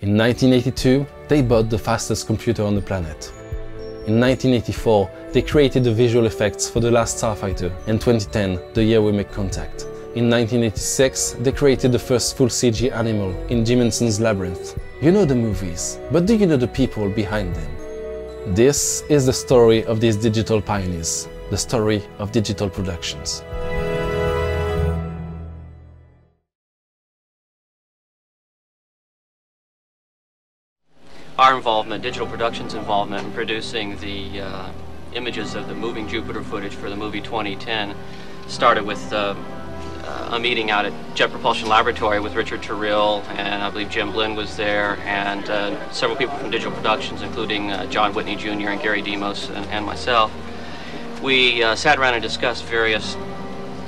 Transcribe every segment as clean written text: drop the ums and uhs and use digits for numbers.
In 1982, they bought the fastest computer on the planet. In 1984, they created the visual effects for The Last Starfighter, and 2010, the year we make contact. In 1986, they created the first full CG animal in Jim Henson's Labyrinth. You know the movies, but do you know the people behind them? This is the story of these digital pioneers, the story of digital productions. Our involvement, Digital Productions' involvement in producing the images of the moving Jupiter footage for the movie 2010 started with a meeting out at Jet Propulsion Laboratory with Richard Terrell, and I believe Jim Blinn was there, and several people from Digital Productions, including John Whitney Jr. and Gary Demos and myself. We sat around and discussed various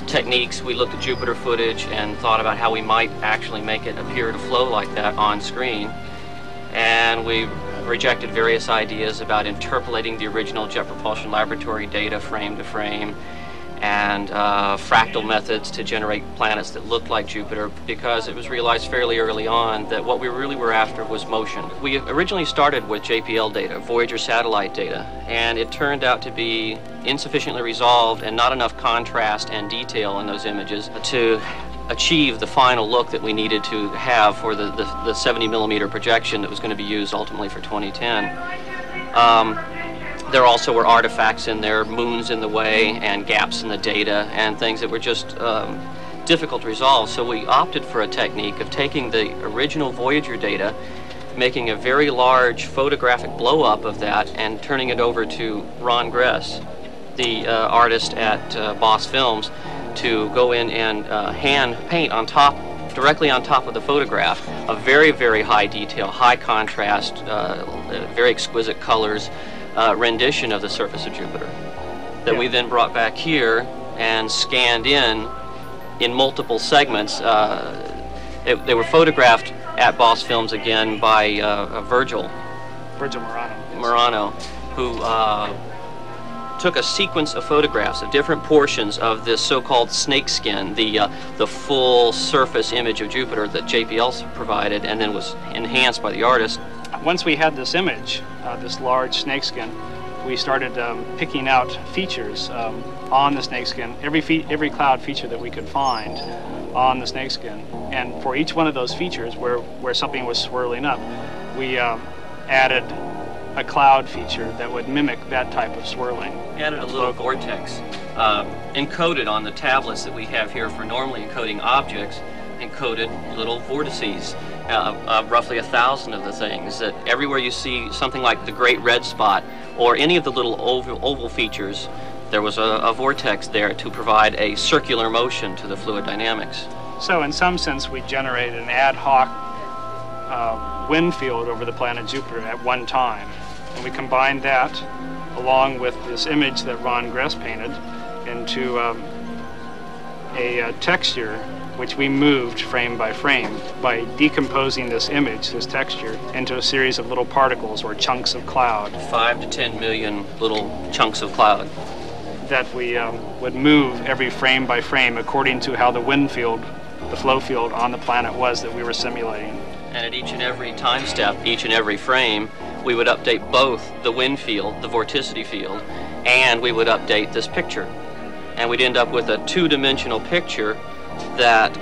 techniques. We looked at Jupiter footage and thought about how we might actually make it appear to flow like that on screen. And we rejected various ideas about interpolating the original Jet Propulsion Laboratory data frame to frame, and fractal methods to generate planets that looked like Jupiter, because it was realized fairly early on that what we really were after was motion. We originally started with JPL data, Voyager satellite data, and it turned out to be insufficiently resolved and not enough contrast and detail in those images to achieve the final look that we needed to have for the 70mm projection that was going to be used ultimately for 2010. There also were artifacts in there, moons in the way, and gaps in the data, and things that were just difficult to resolve. So we opted for a technique of taking the original Voyager data, making a very large photographic blow-up of that, and turning it over to Ron Gress, the artist at Boss Films, to go in and hand paint on top, directly on top of the photograph, a very, very high detail, high contrast, very exquisite colors rendition of the surface of Jupiter that we then brought back here and scanned in multiple segments. They were photographed at Boss Films again by Virgil Morano, who took a sequence of photographs of different portions of this so-called snakeskin, the full surface image of Jupiter that JPL provided and then was enhanced by the artist. Once we had this image, this large snakeskin, we started picking out features on the snakeskin, every cloud feature that we could find on the snakeskin. And for each one of those features where something was swirling up, we added a cloud feature that would mimic that type of swirling. We added a little vortex encoded on the tablets that we have here for normally encoding objects, encoded little vortices, roughly 1,000 of the things, that everywhere you see something like the great red spot or any of the little oval features, there was a vortex there to provide a circular motion to the fluid dynamics. So in some sense we generated an ad hoc wind field over the planet Jupiter at one time. And we combined that along with this image that Ron Gress painted into a texture which we moved frame by frame by decomposing this image, this texture, into a series of little particles or chunks of cloud. 5 to 10 million little chunks of cloud. That we would move every frame by frame according to how the wind field, the flow field on the planet was that we were simulating. And at each and every time step, each and every frame, we would update both the wind field, the vorticity field, and we would update this picture. And we'd end up with a two-dimensional picture that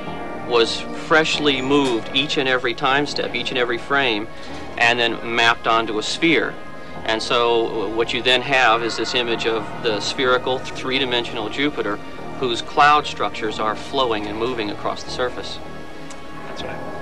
was freshly moved each and every time step, each and every frame, and then mapped onto a sphere. And so what you then have is this image of the spherical, three-dimensional Jupiter, whose cloud structures are flowing and moving across the surface. That's right.